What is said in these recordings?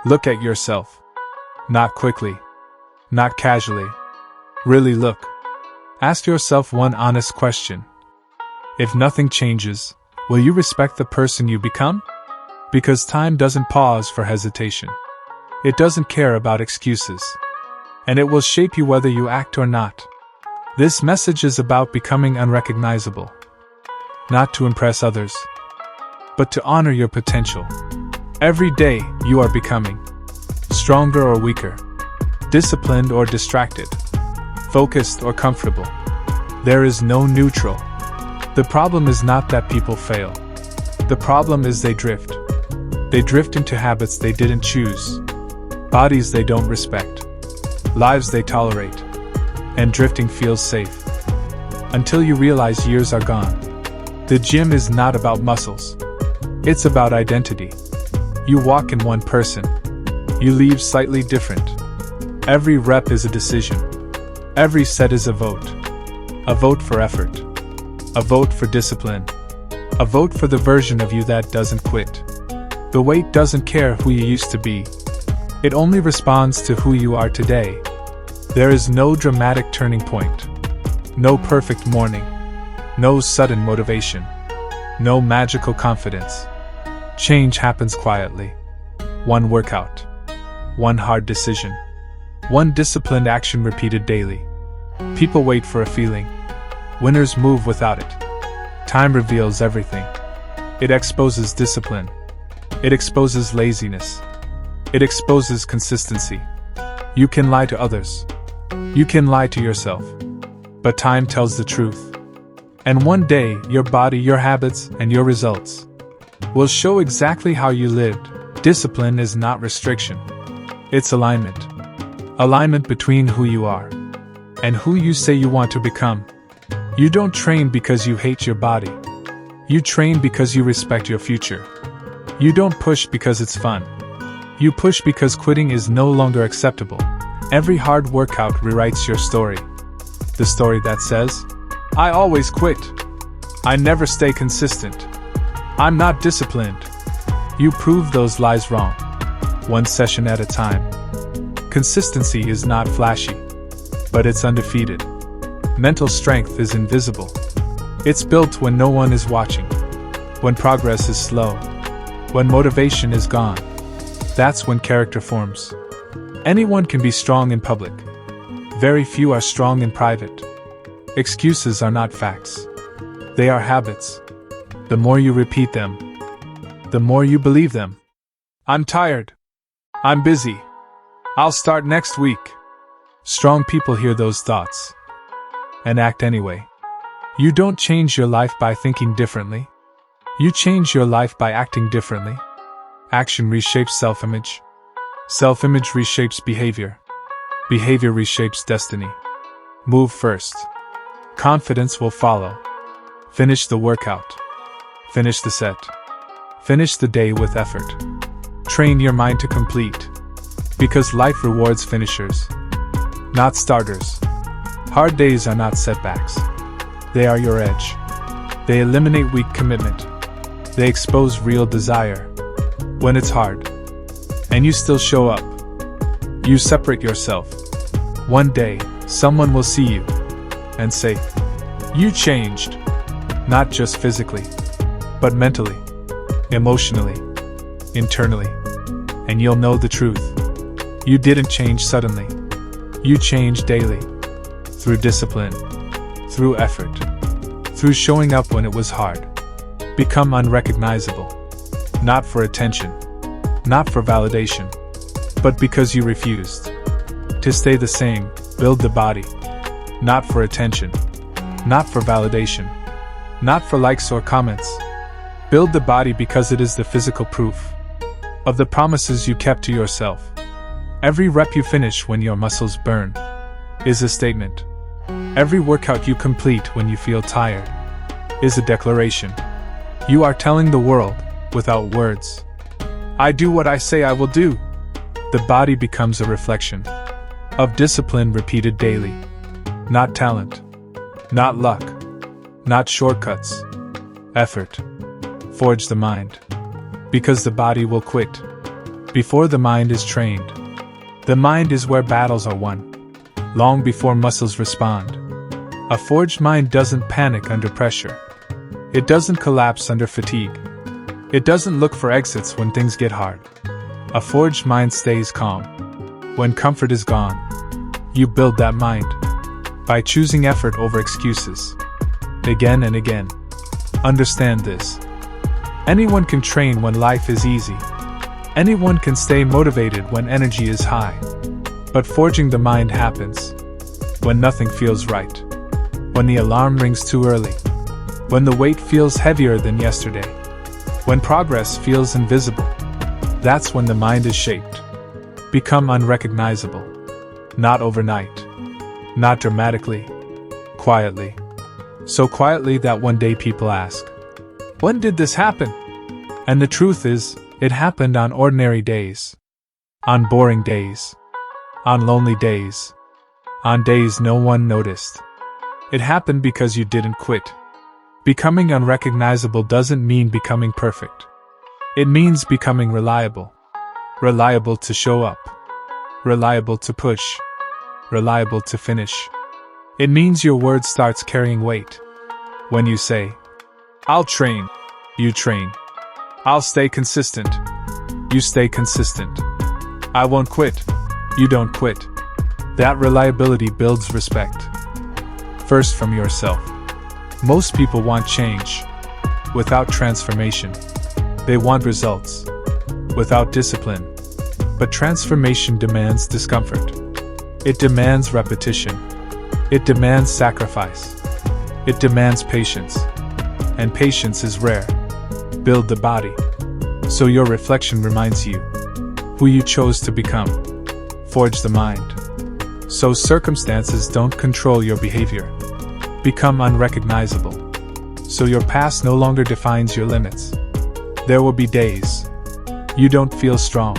Look at yourself. Not quickly. Not casually. Really look. Ask yourself one honest question. If nothing changes, will you respect the person you become? Because time doesn't pause for hesitation. It doesn't care about excuses. And it will shape you whether you act or not. This message is about becoming unrecognizable. Not to impress others, but to honor your potential. Every day, you are becoming stronger or weaker, disciplined or distracted, focused or comfortable. There is no neutral. The problem is not that people fail. The problem is they drift. They drift into habits they didn't choose, bodies they don't respect, lives they tolerate, and drifting feels safe. Until you realize years are gone. The gym is not about muscles. It's about identity. You walk in one person. You leave slightly different. Every rep is a decision. Every set is a vote. A vote for effort. A vote for discipline. A vote for the version of you that doesn't quit. The weight doesn't care who you used to be. It only responds to who you are today. There is no dramatic turning point. No perfect morning. No sudden motivation. No magical confidence. Change happens quietly. One workout. One hard decision. One disciplined action repeated daily. People wait for a feeling. Winners move without it. Time reveals everything. It exposes discipline. It exposes laziness. It exposes consistency. You can lie to others. You can lie to yourself. But time tells the truth. And one day, your body, your habits, and your results will show exactly how you lived. Discipline is not restriction. It's alignment. Alignment between who you are and who you say you want to become. You don't train because you hate your body. You train because you respect your future. You don't push because it's fun. You push because quitting is no longer acceptable. Every hard workout rewrites your story. The story that says, I always quit. I never stay consistent. I'm not disciplined. You prove those lies wrong. One session at a time. Consistency is not flashy, but it's undefeated. Mental strength is invisible. It's built when no one is watching. When progress is slow. When motivation is gone. That's when character forms. Anyone can be strong in public. Very few are strong in private. Excuses are not facts. They are habits. The more you repeat them, the more you believe them. I'm tired. I'm busy. I'll start next week. Strong people hear those thoughts and act anyway. You don't change your life by thinking differently. You change your life by acting differently. Action reshapes self-image. Self-image reshapes behavior. Behavior reshapes destiny. Move first. Confidence will follow. Finish the workout. Finish the set. Finish the day with effort. Train your mind to complete. Because life rewards finishers, not starters. Hard days are not setbacks. They are your edge. They eliminate weak commitment. They expose real desire. When it's hard, and you still show up, you separate yourself. One day, someone will see you and say, you changed. Not just physically, but mentally, emotionally, internally. And you'll know the truth. You didn't change suddenly. You changed daily. Through discipline. Through effort. Through showing up when it was hard. Become unrecognizable. Not for attention. Not for validation. But because you refused to stay the same. Build the body. Not for attention. Not for validation. Not for likes or comments. Build the body because it is the physical proof of the promises you kept to yourself. Every rep you finish when your muscles burn is a statement. Every workout you complete when you feel tired is a declaration. You are telling the world, without words, I do what I say I will do. The body becomes a reflection of discipline repeated daily. Not talent. Not luck. Not shortcuts. Effort. Forge the mind. Because the body will quit. before the mind is trained. The mind is where battles are won, long before muscles respond. A forged mind doesn't panic under pressure. It doesn't collapse under fatigue. It doesn't look for exits when things get hard. A forged mind stays calm. When comfort is gone, you build that mind by choosing effort over excuses, again and again. Understand this. Anyone can train when life is easy. Anyone can stay motivated when energy is high. But forging the mind happens when nothing feels right, when the alarm rings too early, when the weight feels heavier than yesterday, when progress feels invisible. That's when the mind is shaped. Become unrecognizable. Not overnight. Not dramatically. Quietly. So quietly that one day people ask, "When did this happen?" And the truth is, it happened on ordinary days. On boring days. On lonely days. On days no one noticed. It happened because you didn't quit. Becoming unrecognizable doesn't mean becoming perfect. It means becoming reliable. Reliable to show up. Reliable to push. Reliable to finish. It means your word starts carrying weight. When you say, "I'll train," you train. "I'll stay consistent," you stay consistent. "I won't quit," you don't quit. That reliability builds respect. First, from yourself. Most people want change without transformation. They want results without discipline. But transformation demands discomfort. It demands repetition. It demands sacrifice. It demands patience. And patience is rare. Build the body so your reflection reminds you who you chose to become. Forge the mind so circumstances don't control your behavior. Become unrecognizable so your past no longer defines your limits. There will be days you don't feel strong.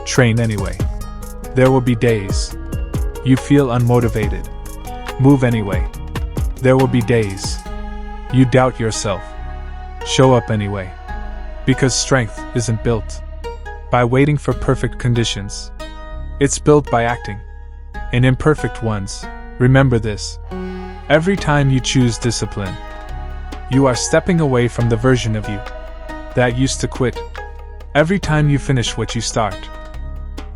Train anyway. There will be days you feel unmotivated. Move anyway. There will be days you doubt yourself. Show up anyway. Because strength isn't built by waiting for perfect conditions. It's built by acting in imperfect ones. Remember this. Every time you choose discipline, you are stepping away from the version of you that used to quit. Every time you finish what you start,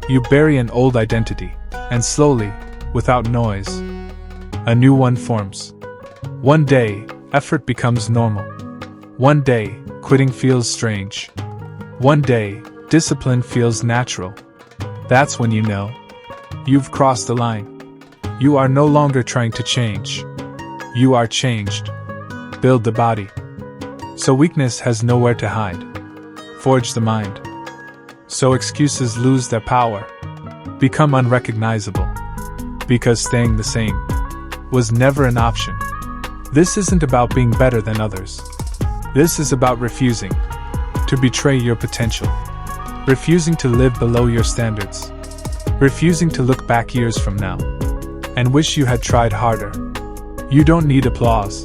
you bury an old identity, and slowly, without noise, a new one forms. One day, effort becomes normal. One day, quitting feels strange. One day, discipline feels natural. That's when you know you've crossed the line. You are no longer trying to change. You are changed. Build the body so weakness has nowhere to hide. Forge the mind so excuses lose their power. Become unrecognizable because staying the same was never an option. This isn't about being better than others. This is about refusing to betray your potential. Refusing to live below your standards. Refusing to look back years from now and wish you had tried harder. You don't need applause.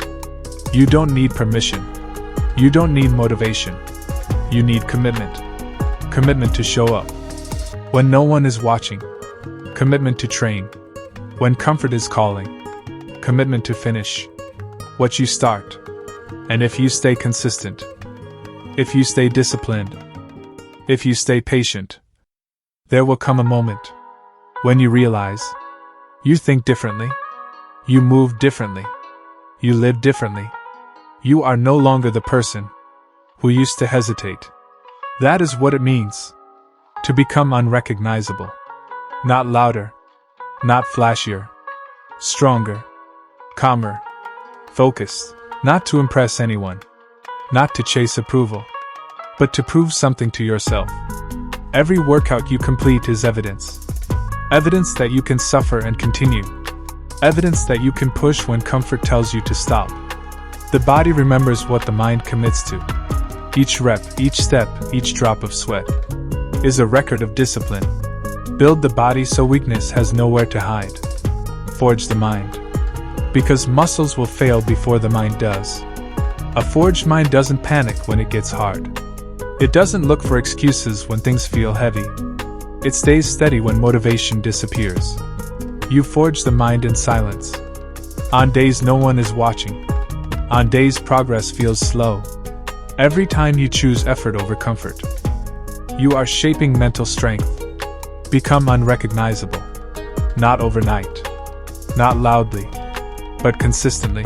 You don't need permission. You don't need motivation. You need commitment. Commitment to show up when no one is watching. Commitment to train when comfort is calling. Commitment to finish what you start. And if you stay consistent, if you stay disciplined, if you stay patient, there will come a moment when you realize you think differently, you move differently, you live differently. You are no longer the person who used to hesitate. That is what it means to become unrecognizable. Not louder, not flashier, stronger, calmer, focused, not to impress anyone, not to chase approval, but to prove something to yourself. Every workout you complete is evidence. Evidence that you can suffer and continue. Evidence that you can push when comfort tells you to stop. The body remembers what the mind commits to. Each rep, each step, each drop of sweat is a record of discipline. Build the body so weakness has nowhere to hide. Forge the mind because muscles will fail before the mind does. A forged mind doesn't panic when it gets hard. It doesn't look for excuses when things feel heavy. It stays steady when motivation disappears. You forge the mind in silence. On days no one is watching. On days progress feels slow. Every time you choose effort over comfort, you are shaping mental strength. Become unrecognizable. Not overnight. Not loudly. But consistently.